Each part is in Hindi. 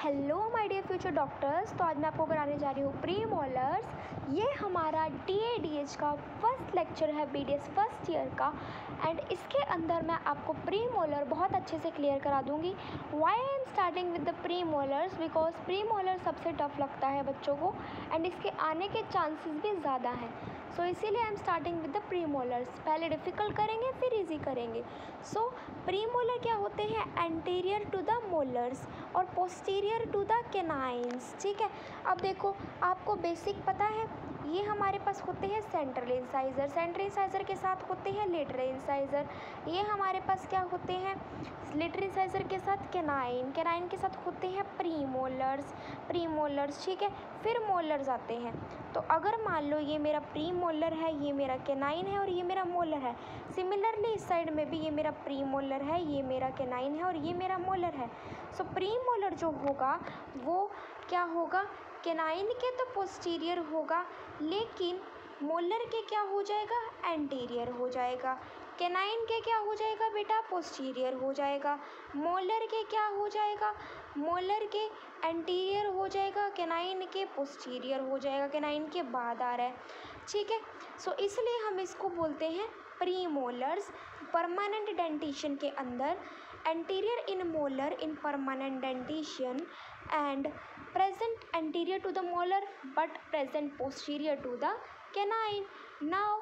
Hello my dear future doctors. तो आज मैं आपको कराने जा रही हूँ प्री मोलर्स। ये हमारा DADH का फर्स्ट लेक्चर है BDS फर्स्ट ईयर का, एंड इसके अंदर मैं आपको प्री मोलर बहुत अच्छे से क्लियर करा दूँगी। Why I am starting with the premolars, because premolar सबसे टफ लगता है बच्चों को, एंड इसके आने के चांसेस भी ज़्यादा हैं। सो इसीलिए आई am starting with the pre molars. पहले डिफ़िकल्ट करेंगे फिर इजी करेंगे। सो प्री मोलर क्या होते हैं? एंटीरियर टू द मोलर्स और पोस्टीरियर टू द कैनाइन्स। ठीक है, अब देखो आपको बेसिक पता है, ये हमारे पास होते हैं सेंट्रल इंसाइजर, सेंट्रल इंसाइजर के साथ होते हैं लेटरल इंसाइजर। ये हमारे पास क्या होते हैं? लेटरल इंसाइजर के साथ कैनाइन, कैनाइन के साथ होते हैं प्री मोलर्स, प्री मोलर्स। ठीक है, फिर मोलर्स आते हैं। तो अगर मान लो ये मेरा प्री मोलर है, ये मेरा कैनाइन है और ये मेरा मोलर है। सिमिलरली इस साइड में भी ये मेरा प्री मोलर है, ये मेरा कैनाइन है और ये मेरा मोलर है। सो प्री मोलर जो होगा वो क्या होगा? कैनाइन के तो पोस्टीरियर होगा, लेकिन मोलर के क्या हो जाएगा? एंटीरियर हो जाएगा। कैनाइन के क्या हो जाएगा बेटा? पोस्टीरियर हो जाएगा। मोलर के क्या हो जाएगा? मोलर के एंटीरियर हो जाएगा, कैनाइन के पोस्टीरियर हो जाएगा। कैनाइन के बाद आ रहा है। ठीक है, सो इसलिए हम इसको बोलते हैं प्री मोलर्स। परमानेंट डेंटिशन के अंदर anterior in molar in permanent dentition and present anterior to the molar but present posterior to the canine. Now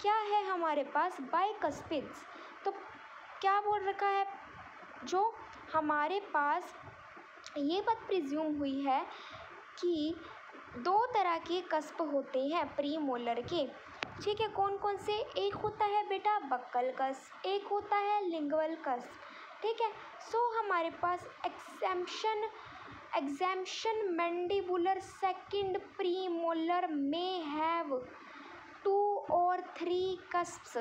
क्या है हमारे पास? bicuspids। तो क्या बोल रखा है? जो हमारे पास ये बात प्रिज्यूम हुई है कि दो तरह के कस्प होते हैं प्री मोलर के। ठीक है, कौन कौन से? एक होता है बेटा बक्कल कस्प, एक होता है लिंगुअल कस्प। ठीक है, सो हमारे पास exemption mandibular second premolar में हैव 2 और 3 कस्प्स।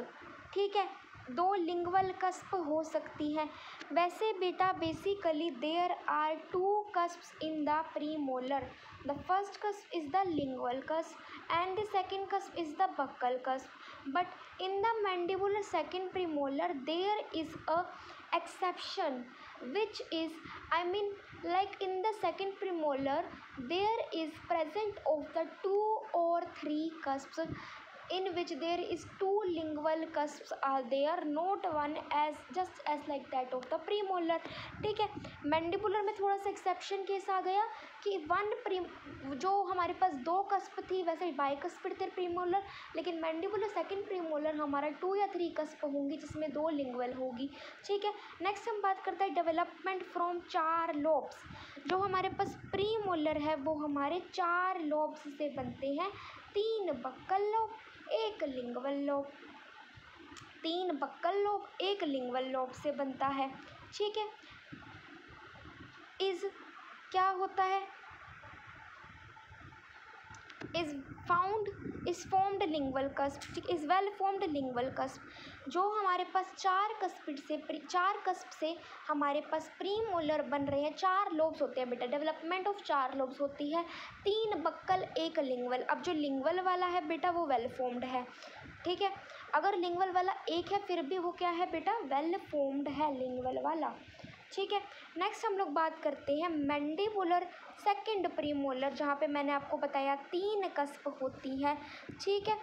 ठीक है, 2 लिंगुअल कस्प हो सकती हैं। वैसे बेटा basically there are 2 cusps in the premolar. The first cusp is the lingual cusp and the second cusp is the buccal cusp. But in the mandibular second premolar there is a exception, which is like in the second premolar there is present of the 2 or 3 cusps in which there is 2 lingual cusps are there, not one as just as like that of the premolar। ठीक है, मैंडिबुलर में थोड़ा सा एक्सेप्शन केस आ गया कि जो हमारे पास 2 कस्प थी, वैसे बाइकस्पिड थे प्रीमोलर, लेकिन मैंडिबुलर सेकंड प्रीमोलर हमारा 2 या 3 कस्प होंगी जिसमें 2 लिंगुअल होगी। ठीक है, नेक्स्ट हम बात करते हैं डेवलपमेंट फ्रॉम 4 लोब्स। जो हमारे पास प्रीमोलर है वो हमारे 4 लोब्स से बनते हैं, 3 buccal lobe, 1 lingual lobe. 3 buccal lobe, 1 lingual lobe से बनता है। ठीक है, इज क्या होता है? Is formed lingual cusp, is well formed lingual cusp. जो हमारे पास 4 कस्प से हमारे पास प्री मोलर बन रहे हैं। 4 लोब्स होते हैं बेटा, डेवलपमेंट ऑफ 4 लोब्स होती है, 3 बक्कल 1 लिंगुअल। अब जो लिंगुअल वाला है बेटा वो वेल फॉर्म्ड है। ठीक है, अगर लिंगुअल वाला 1 है फिर भी वो क्या है बेटा? वेल फॉर्म्ड है लिंगुअल वाला। ठीक है, नेक्स्ट हम लोग बात करते हैं मैंडिबुलर सेकंड प्रीमोलर, जहाँ पे मैंने आपको बताया 3 कस्प होती है। ठीक है,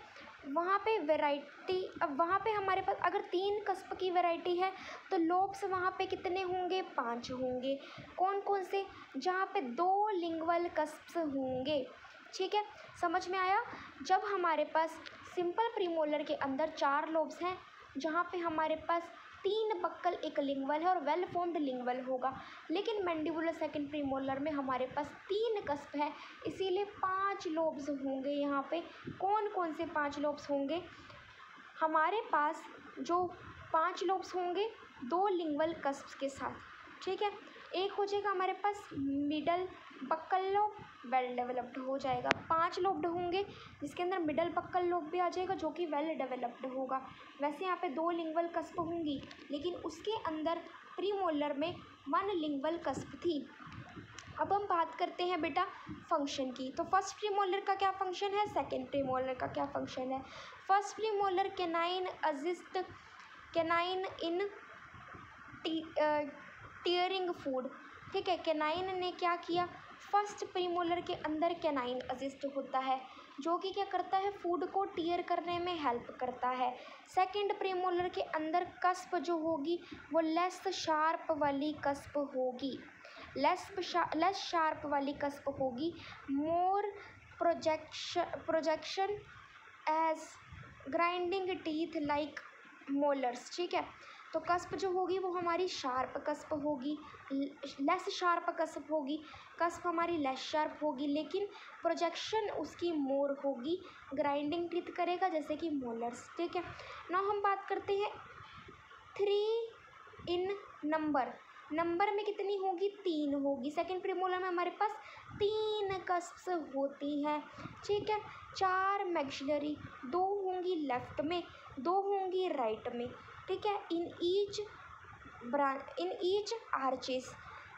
वहाँ पे वैरायटी, अब वहाँ पे हमारे पास अगर 3 कस्प की वैरायटी है तो लोब्स वहाँ पे कितने होंगे? 5 होंगे। कौन कौन से? जहाँ पे 2 लिंगुअल कस्प्स होंगे। ठीक है, समझ में आया? जब हमारे पास सिंपल प्रीमोलर के अंदर 4 लोब्स हैं, जहाँ पे हमारे पास 3 बक्कल 1 लिंगुअल है और वेल फॉर्म्ड लिंगुअल होगा, लेकिन मैंडिबुलर सेकंड प्रीमोलर में हमारे पास 3 कस्प है, इसीलिए 5 लोब्स होंगे। यहाँ पे कौन कौन से 5 लोब्स होंगे? हमारे पास जो 5 लोब्स होंगे 2 लिंगुअल कस्प के साथ। ठीक है, एक हो जाएगा हमारे पास middle buccal lobe, well developed हो जाएगा। 5 लोब्ड होंगे जिसके अंदर मिडल बक्कल लोब भी आ जाएगा जो कि वेल डेवलप्ड होगा। वैसे यहाँ पे 2 लिंगुअल कस्प होंगी, लेकिन उसके अंदर प्रीमोलर में 1 लिंगुअल कस्प थी। अब हम बात करते हैं बेटा फंक्शन की। तो फर्स्ट प्रीमोलर का क्या फंक्शन है, सेकेंड प्रीमोलर का क्या फंक्शन है। First premolar canine assist canine in tearing food. ठीक है। कैनाइन ने क्या किया, फर्स्ट प्रीमोलर के अंदर कैनाइन असिस्ट होता है जो कि क्या करता है, फूड को टीयर करने में हेल्प करता है। सेकंड प्रीमोलर के अंदर कस्प जो होगी वो लेस शार्प वाली कस्प होगी, लेस शार्प वाली कस्प होगी। More projection as grinding teeth like molars, ठीक है। तो कस्प जो होगी वो हमारी शार्प कस्प होगी, लेस शार्प कस्प होगी, कस्प हमारी लेस शार्प होगी, लेकिन प्रोजेक्शन उसकी मोर होगी, ग्राइंडिंग टीथ करेगा जैसे कि मोलर्स, ठीक है। नाउ हम बात करते हैं 3 इन नंबर में कितनी होगी, 3 होगी। सेकंड प्रीमोलर में हमारे पास 3 कस्प्स होती हैं, ठीक है। 4 मैक्सिलरी, 2 होंगी लेफ्ट में, 2 होंगी राइट में, ठीक है। In each arches.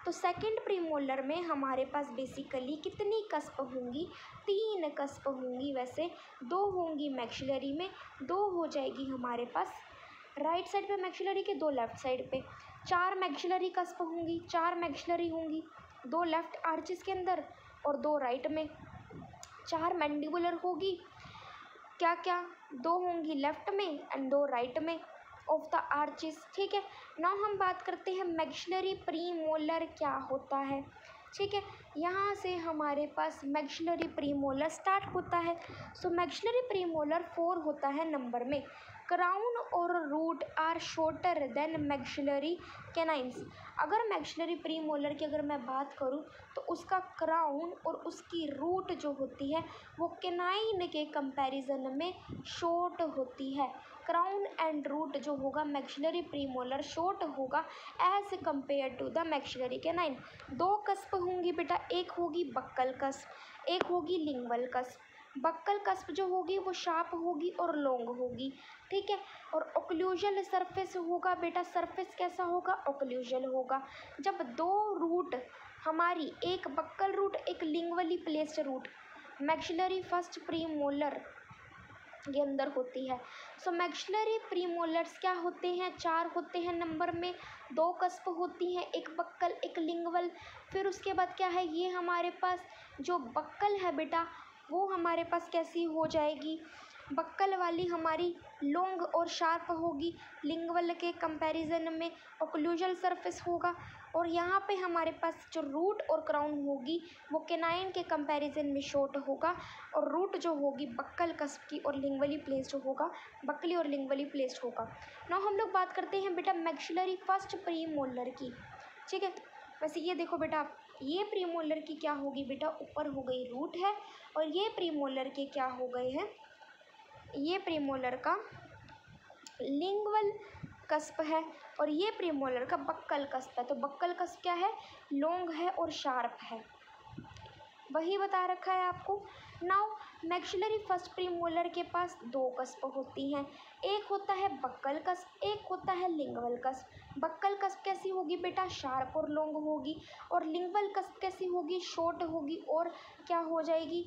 तो सेकंड प्रीमोलर में हमारे पास बेसिकली कितनी कस्प होंगी, 3 कस्प होंगी। वैसे 2 होंगी मैक्सिलरी में, 2 हो जाएगी हमारे पास राइट साइड पे मैक्सिलरी के, 2 लेफ्ट साइड पे। 4 मैक्सिलरी कस्प होंगी, 4 मैक्सिलरी होंगी, 2 लेफ्ट आर्चेस के अंदर और 2 राइट में। 4 मैंडिबुलर होगी, क्या क्या, 2 होंगी लेफ्ट में एंड 2 राइट में ऑफ द आर्चेस, ठीक है। नाउ हम बात करते हैं मैक्सिलरी प्रीमोलर क्या होता है, ठीक है। यहाँ से हमारे पास मैक्सिलरी प्रीमोलर स्टार्ट होता है। सो मैक्सिलरी प्रीमोलर 4 होता है नंबर में। क्राउन और root are shorter than maxillary canines. अगर मैक्सिलरी प्रीमोलर की अगर मैं बात करूँ तो उसका क्राउन और उसकी रूट जो होती है वो कैनाइन के कंपैरिजन में शॉर्ट होती है। क्राउन एंड रूट जो होगा मैक्सिलरी प्रीमोलर शॉर्ट होगा as compare to the maxillary canine. 2 cusp होंगी बेटा, एक होगी बक्कल कस्प, एक होगी लिंगवल कस्प। बक्कल कस्प जो होगी वो शार्प होगी और लॉन्ग होगी, ठीक है। और ओक्लूजल सरफेस होगा बेटा, सरफेस कैसा होगा, ओक्लूजल होगा। जब 2 रूट हमारी, एक बक्कल रूट एक lingually placed root maxillary first premolar के अंदर होती है। सो मैक्सिलरी प्रीमोलर्स क्या होते हैं, 4 होते हैं नंबर में। 2 कस्प होती हैं, एक बक्कल एक लिंगवल। फिर उसके बाद क्या है, ये हमारे पास जो बक्कल है बेटा वो हमारे पास कैसी हो जाएगी, बक्कल वाली हमारी लॉन्ग और शार्प होगी, लिंगवल के कंपैरिजन में ओक्लूजल सरफेस होगा। और यहाँ पे हमारे पास जो रूट और क्राउन होगी वो कैनाइन के कंपैरिजन में शॉर्ट होगा, और रूट जो होगी बक्कल कस्प की और लिंगवली प्लेस्ड होगा, बक्कली और लिंगवली प्लेस्ड होगा। नाउ हम लोग बात करते हैं बेटा मैक्सिलरी फर्स्ट प्रीमोलर की, ठीक है। वैसे ये देखो बेटा, ये प्रीमोलर की क्या होगी बेटा, ऊपर हो गई रूट है, और ये प्रीमोलर के क्या हो गए हैं, ये प्रीमोलर का लिंगवल कस्प है और ये प्रीमोलर का बक्कल कस्प है। तो बक्कल कस्प क्या है, लॉन्ग है और शार्प है, वही बता रखा है आपको। नाउ मैक्सिलरी फर्स्ट प्रीमोलर के पास 2 कस्प होती हैं, एक होता है बक्कल कस्प, एक होता है लिंगवल कस्प। बक्कल कस्प कैसी होगी बेटा, शार्प और लॉन्ग होगी, और लिंगवल कस्प कैसी होगी, शॉर्ट होगी और क्या हो जाएगी,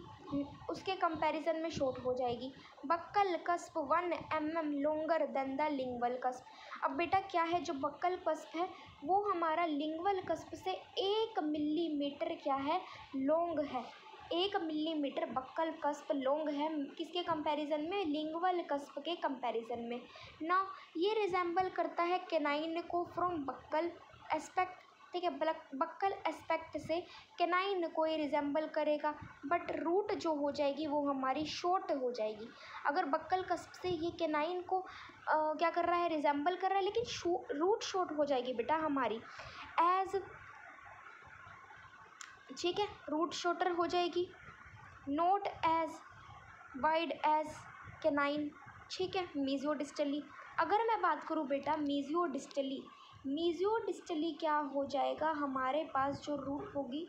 उसके कंपैरिजन में शॉर्ट हो जाएगी। Buccal cusp 1 mm longer than the lingual cusp. अब बेटा क्या है, जो बक्कल कस्प है वो हमारा लिंगवल कस्प से 1 मिलीमीटर क्या है, लॉन्ग है। 1 मिलीमीटर बक्कल कस्प लॉन्ग है, किसके कंपैरिजन में, लिंगवल कस्प के कंपैरिजन में। ना ये रिजेंबल करता है कैनाइन को फ्रॉम बक्कल एस्पेक्ट, ठीक है। बक्कल एस्पेक्ट से कैनाइन को ये रिजेंबल करेगा, बट रूट जो हो जाएगी वो हमारी शॉर्ट हो जाएगी। अगर बक्कल कस्प से ये कैनाइन को क्या कर रहा है, रिजेंबल कर रहा है, लेकिन रूट शॉर्ट हो जाएगी बेटा हमारी एज, ठीक है, रूट शॉर्टर हो जाएगी, not as wide as canine, ठीक है। मीजियोडिस्टली अगर मैं बात करूँ बेटा मीजियोडिस्टली, मीजियोडिस्टली क्या हो जाएगा, हमारे पास जो रूट होगी,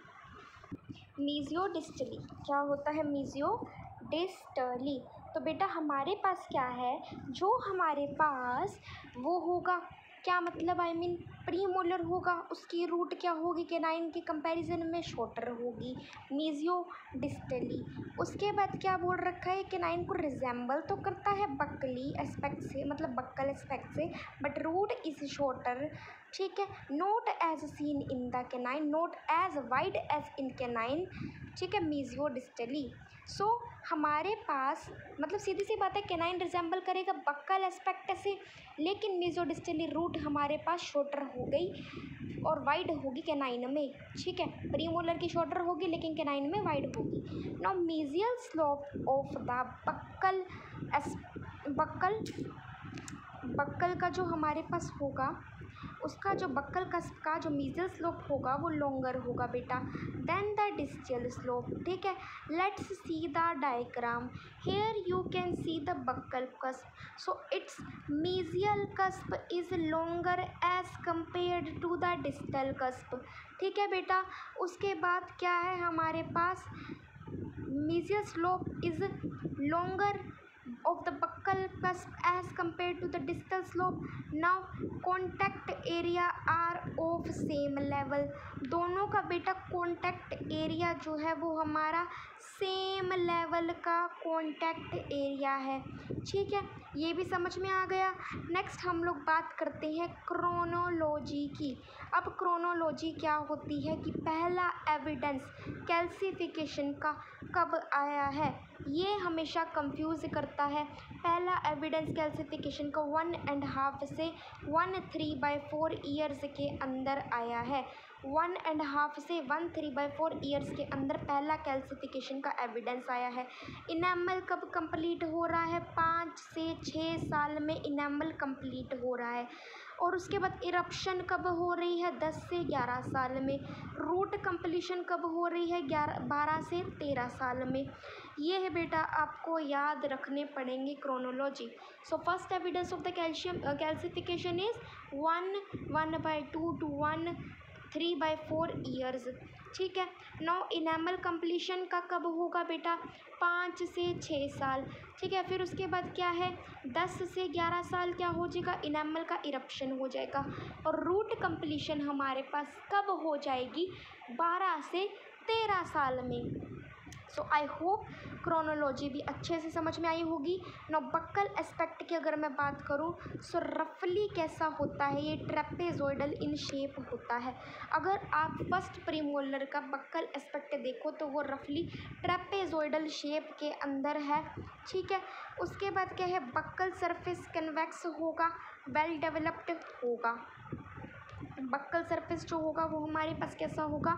मीजियोडिस्टली क्या होता है, मीजियोडिस्टली। तो बेटा हमारे पास क्या है, जो हमारे पास वो होगा, क्या मतलब आई मीन प्रीमोलर होगा, उसकी रूट क्या होगी, कैनाइन के कंपैरिजन में शॉर्टर होगी, मीजियोडिस्टली। उसके बाद क्या बोल रखा है, कैनाइन को रिजेंबल तो करता है बक्कली एस्पेक्ट से, मतलब बक्कल एस्पेक्ट से, बट रूट इज शॉर्टर ठीक है। Not as seen in the canine, not as wide as in canine, ठीक है, मीजियोडिस्टली। सो हमारे पास मतलब सीधी सी बात है, कैनाइन रिजेंबल करेगा बक्कल एस्पेक्ट से, लेकिन मीजियोडिस्टली रूट हमारे पास शॉर्टर हो गई और वाइड होगी कैनाइन में, ठीक है। प्रीमोलर की शॉर्टर होगी लेकिन कैनाइन में वाइड होगी। Now mesial slope of the buckle का जो हमारे पास होगा, उसका जो बक्कल कस्प का जो मीजियल स्लोप होगा वो लॉन्गर होगा बेटा देन द डिस्टल स्लोप, ठीक है। Let's see the diagram, here you can see the buccal cusp, so it's mesial cusp is longer as compared to the distal cusp, ठीक है बेटा। उसके बाद क्या है हमारे पास, mesial slope is longer of the buccal cusp as compared to the distal slope. Now contact area are of same level, दोनों का बेटा कॉन्टैक्ट एरिया जो है वो हमारा सेम लेवल का कॉन्टैक्ट एरिया है, ठीक है। ये भी समझ में आ गया। नेक्स्ट हम लोग बात करते हैं क्रोनोलॉजी की। अब क्रोनोलॉजी क्या होती है कि पहला एविडेंस कैल्सिफिकेशन का कब आया है, ये हमेशा कंफ्यूज करता है। पहला एविडेंस कैल्सिफिकेशन का 1.5 से 1/3/4 ईयर्स के अंदर आया है। 1.5 से 1/3/4 ईयर्स के अंदर पहला कैल्सिफिकेशन का एविडेंस आया है। इनेमल कब कंप्लीट हो रहा है, 5 से 6 साल में इनेमल कंप्लीट हो रहा है। और उसके बाद इरप्शन कब हो रही है, 10 से 11 साल में। रूट कंप्लीशन कब हो रही है, 12 से 13 साल में। ये है बेटा आपको याद रखने पड़ेंगे chronology. So first evidence of the calcification is 1/2 to 1/3/4 years, ठीक है। नाउ इनेमल कंप्लीशन का कब होगा बेटा, 5 से 6 साल, ठीक है। फिर उसके बाद क्या है, 10 से 11 साल क्या हो जाएगा, इनेमल का इरप्शन हो जाएगा। और रूट कंप्लीशन हमारे पास कब हो जाएगी, 12 से 13 साल में। सो आई होप क्रोनोलॉजी भी अच्छे से समझ में आई होगी। नौ बक्कल एस्पेक्ट की अगर मैं बात करूँ, सो रफली कैसा होता है, ये ट्रेपेजोइडल इन शेप होता है। अगर आप फर्स्ट प्रीमोलर का बक्कल एस्पेक्ट देखो तो वो रफली ट्रेपेजोइडल शेप के अंदर है, ठीक है। उसके बाद क्या है, बक्कल सरफेस कन्वेक्स होगा, वेल डेवलप्ड होगा। बक्कल सरफेस जो होगा वो हमारे पास कैसा होगा,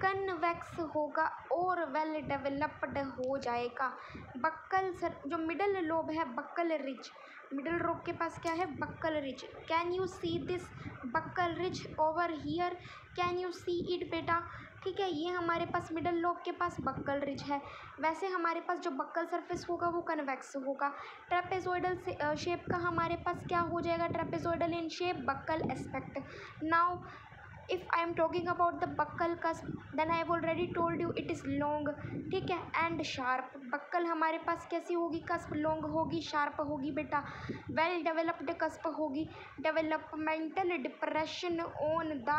कन्वेक्स होगा और वेल डेवलप्ड हो जाएगा। बक्कल जो मिडल लोब है, बक्कल रिज, मिडल लोब के पास क्या है, buccal ridge. Can you see this buccal ridge over here, can you see it बेटा, ठीक है। ये हमारे पास मिडल लोब के पास बक्कल रिज है। वैसे हमारे पास जो बक्कल सरफेस होगा वो कन्वेक्स होगा। ट्रेपेजोइडल शेप का हमारे पास क्या हो जाएगा, trapezoidal in shape buccal aspect. Now if I am talking about the buccal cusp, then I have already told you it is long, ठीक है, and sharp। बक्कल हमारे पास कैसी होगी, कस्प लॉन्ग होगी, शार्प होगी बेटा, वेल डेवलप्ड कस्प होगी। Developmental depression on the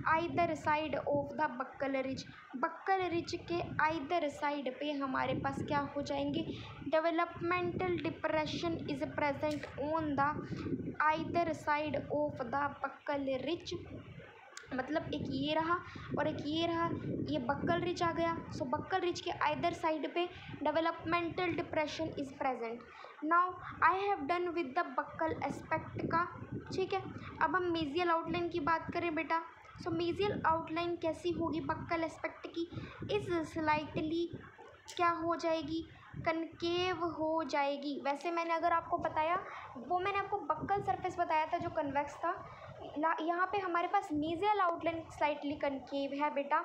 either side of the buccal ridge, buccal ridge के आइदर साइड पे हमारे पास क्या हो जाएंगे, developmental depression is present on the either side of the buccal ridge. मतलब एक ये रहा और एक ये रहा, ये बक्कल रिज आ गया। सो बक्कल रिज के आइदर साइड पे developmental depression is present. Now I have done with the buccal aspect का, ठीक है। अब हम मीजियल आउटलाइन की बात करें बेटा। सो मीजियल आउटलाइन कैसी होगी बक्कल एस्पेक्ट की, इज स्लाइटली क्या हो जाएगी, कनकेव हो जाएगी। वैसे मैंने अगर आपको बताया, वो मैंने आपको बक्कल सरफेस बताया था जो कन्वेक्स था, यहाँ पे हमारे पास मीजियल आउटलाइन स्लाइटली कनकेव है बेटा,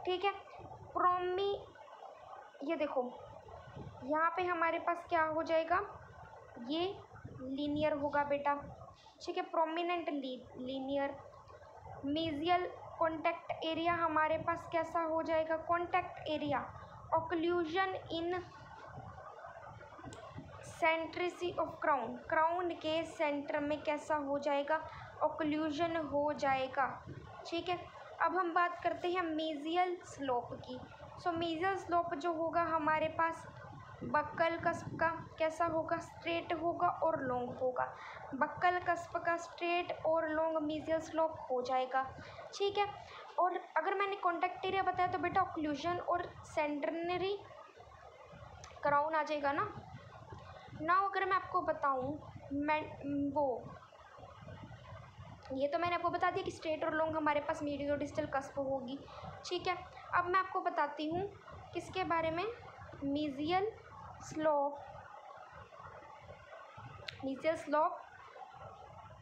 ठीक है। प्रोमी, ये देखो यहाँ पे हमारे पास क्या हो जाएगा, ये लीनियर होगा बेटा, ठीक है, prominent linear. Mesial contact area हमारे पास कैसा हो जाएगा, contact area occlusion in centricity of crown, crown के सेंटर में कैसा हो जाएगा, ऑक्लूजन हो जाएगा, ठीक है। अब हम बात करते हैं मीजियल स्लोप की। सो मीजियल स्लोप जो होगा हमारे पास बक्कल कस्प का कैसा होगा, स्ट्रेट होगा और लॉन्ग होगा। बक्कल कस्प का स्ट्रेट और लॉन्ग मीजियल स्लोप हो जाएगा, ठीक है। और अगर मैंने कॉन्टैक्ट एरिया बताया तो बेटा ऑक्लूजन और सेंटरनरी क्राउन आ जाएगा ना। नाउ अगर मैं आपको बताऊं, मैं वो ये तो मैंने आपको बता दिया कि स्ट्रेट और लॉन्ग हमारे पास मीडियो डिस्टल कस्प होगी, ठीक है। अब मैं आपको बताती हूँ किसके बारे में, मीजियल स्लोप। मीजियल स्लोप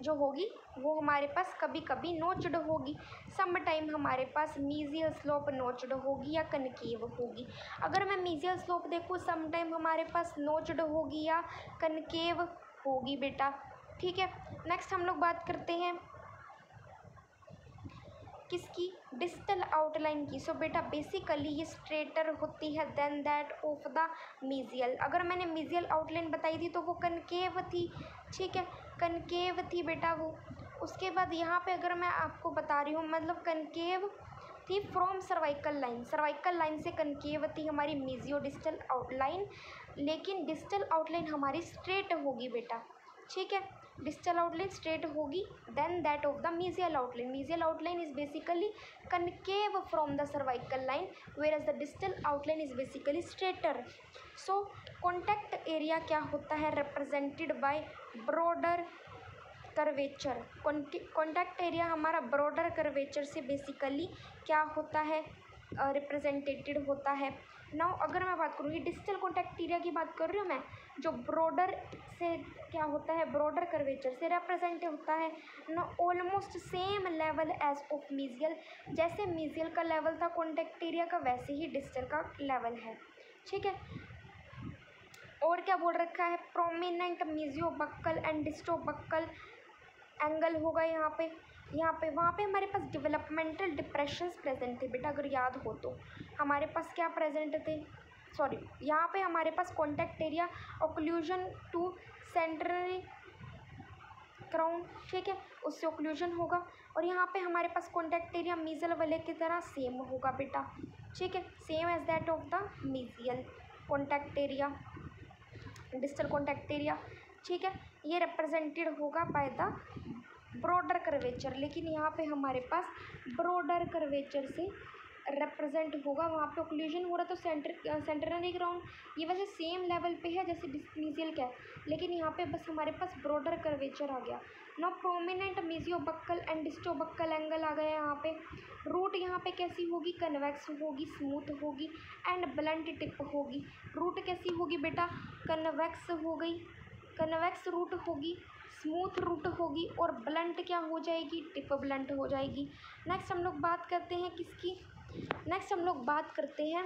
जो होगी वो हमारे पास कभी कभी नोच्ड होगी, सम टाइम हमारे पास मीजियल स्लोप नोच्ड होगी या कनकेव होगी। अगर मैं मीजियल स्लोप देखूँ सम टाइम हमारे पास नोच्ड होगी या कनकेव होगी बेटा, ठीक है। नेक्स्ट हम लोग बात करते हैं किसकी, डिस्टल आउटलाइन की। सो बेटा बेसिकली ये स्ट्रेटर होती है then that of the mesial. अगर मैंने मीजियल आउटलाइन बताई थी तो वो कनकेव थी, ठीक है, कनकेव थी बेटा वो। उसके बाद यहाँ पे अगर मैं आपको बता रही हूँ मतलब कनकेव थी from cervical line, cervical line से कनकेव थी हमारी मीजियो डिस्टल आउटलाइन, लेकिन डिस्टल आउटलाइन हमारी स्ट्रेट होगी बेटा, ठीक है। डिस्टल आउटलाइन स्ट्रेट होगी then that of the mesial outline. Mesial outline is basically concave from the cervical line whereas the distal outline is basically straighter. So contact area क्या होता है, represented by broader curvature. Contact area हमारा ब्रॉडर कर्वेचर से बेसिकली क्या होता है, रिप्रेजेंटेटेड होता है। नाउ अगर मैं बात करूँगी डिस्टल कॉन्टैक्ट एरिया की बात कर रही हूँ मैं, जो ब्रॉडर से क्या होता है, ब्रॉडर कर्वेचर से रिप्रेजेंट होता है ना, almost same level as of mesial. जैसे मीजियल का लेवल था कॉन्टैक्ट एरिया का वैसे ही डिस्टल का लेवल है, ठीक है। और क्या बोल रखा है, prominent मीजियो buckle and डिस्टो buckle angle होगा यहाँ पे, वहाँ पे हमारे पास डेवलपमेंटल डिप्रेशंस प्रेजेंट थे बेटा, अगर याद हो तो हमारे पास क्या प्रेजेंट थे, सॉरी यहाँ पे हमारे पास contact area occlusion to centrally crown, ठीक है, उससे ऑक्लूजन होगा। और यहाँ पे हमारे पास कॉन्टैक्ट एरिया मीजल वाले की तरह सेम होगा बेटा, ठीक है, same as that of the mesial contact area, distal contact area, ठीक है। ये रिप्रेजेंटेड होगा बाय द ब्रॉडर कर्वेचर, लेकिन यहाँ पे हमारे पास ब्रॉडर कर्वेचर से रिप्रेजेंट होगा, वहाँ पे ऑक्लूजन हो रहा तो सेंटरली ग्राउंड ये वैसे सेम लेवल पे है जैसे मीजियल का है, लेकिन यहाँ पे बस हमारे पास ब्रॉडर कर्वेचर आ गया। Now prominent मीजियो buckle and डिस्टो buckle angle आ गया यहाँ पे। रूट यहाँ पे कैसी होगी, कन्वेक्स होगी, स्मूथ होगी एंड ब्लंट टिप होगी। रूट कैसी होगी बेटा, कन्वेक्स हो गई, कन्वेक्स रूट होगी, स्मूथ रूट होगी और ब्लंट क्या हो जाएगी, टिप ब्लंट हो जाएगी। नेक्स्ट हम लोग बात करते हैं किसकी, नेक्स्ट हम लोग बात करते हैं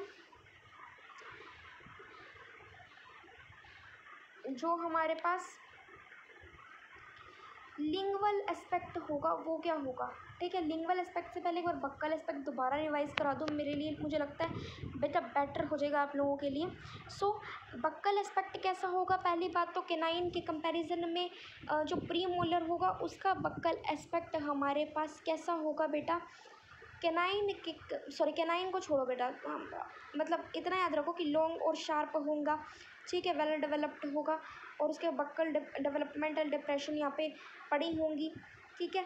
जो हमारे पास लिंगवल एस्पेक्ट होगा वो क्या होगा, ठीक है। लिंगवल एस्पेक्ट से पहले एक बार बक्कल एस्पेक्ट दोबारा रिवाइज करा दूँ, मेरे लिए मुझे लगता है बेटर हो जाएगा आप लोगों के लिए। सो बक्कल एस्पेक्ट कैसा होगा, पहली बात तो केनाइन के कंपैरिजन में जो प्री मोलर होगा उसका बक्कल एस्पेक्ट हमारे पास कैसा होगा बेटा, केनाइन को छोड़ो बेटा, मतलब इतना याद रखो कि लॉन्ग और शार्प होगा, ठीक है, वेल डेवलप्ड होगा और उसके बक्कल डेवलपमेंटल डिप्रेशन यहाँ पे पड़ी होंगी, ठीक है,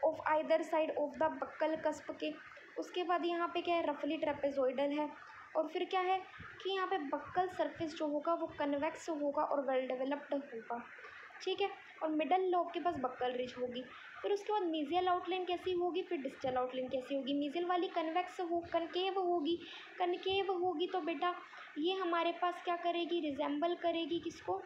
of either side of the buccal cusp के। उसके बाद यहाँ पे क्या है, रफली ट्रेपेजोइडल है और फिर क्या है कि यहाँ पे बक्कल सरफेस जो होगा वो कन्वेक्स होगा और वेल डेवलप्ड होगा, ठीक है, और मिडल लोब के पास बक्कल रिज होगी। फिर उसके बाद मीजियल आउटलाइन कैसी होगी, फिर डिस्टल आउटलाइन कैसी होगी, मीजियल वाली कनकेव होगी तो बेटा ये हमारे पास क्या करेगी, रिजेंबल करेगी किसको,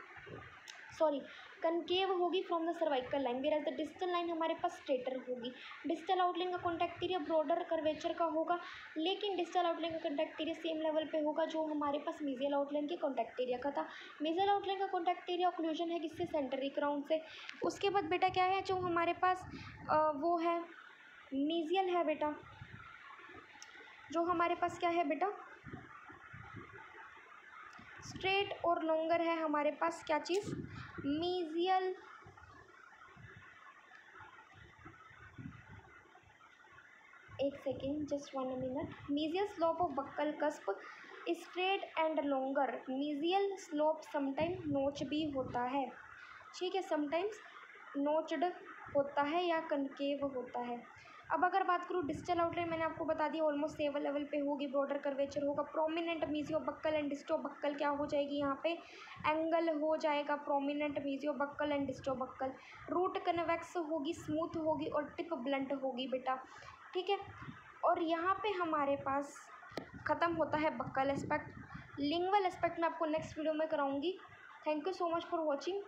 सॉरी कनकेव होगी from the cervical line, where as the distal line हमारे पास स्ट्रेटर होगी। डिस्टल आउटलाइन का कॉन्टैक्ट एरिया ब्रॉडर कर्वेचर का होगा, लेकिन डिस्टल आउटलाइन का कॉन्टैक्ट एरिया सेम लेवल पे होगा जो हमारे पास मीजियल आउटलाइन के कॉन्टैक्ट एरिया का था। मीजियल आउटलाइन का कॉन्टैक्ट एरिया ऑक्लूजन है किससे, सेंटरी क्राउन से। उसके बाद बेटा क्या है जो हमारे पास वो है मीजियल है बेटा, जो हमारे पास क्या है बेटा, स्ट्रेट और लॉन्गर है हमारे पास क्या चीज़, मीजियल, एक second just 1 minute, mesial slope of buckle cusp straight and longer, mesial slope sometime नोच भी होता है, ठीक है, समटाइम्स नोच्ड होता है या कनकेव होता है। अब अगर बात करूँ डिस्टल आउटलाइन, मैंने आपको बता दिया ऑलमोस्ट सेवल लेवल पे होगी, बॉर्डर कर्वेचर होगा, प्रोमिनेंट मीजियोबक्कल एंड डिस्टोबक्कल क्या हो जाएगी यहाँ पे, एंगल हो जाएगा प्रोमिनेंट मीजियोबक्कल एंड डिस्टोबक्कल। रूट कन्वेक्स होगी, स्मूथ होगी और टिप ब्लंट होगी बेटा, ठीक है। और यहाँ पे हमारे पास ख़त्म होता है बक्कल एस्पेक्ट। लिंगुअल एस्पेक्ट मैं आपको नेक्स्ट वीडियो में कराऊंगी। Thank you so much for watching.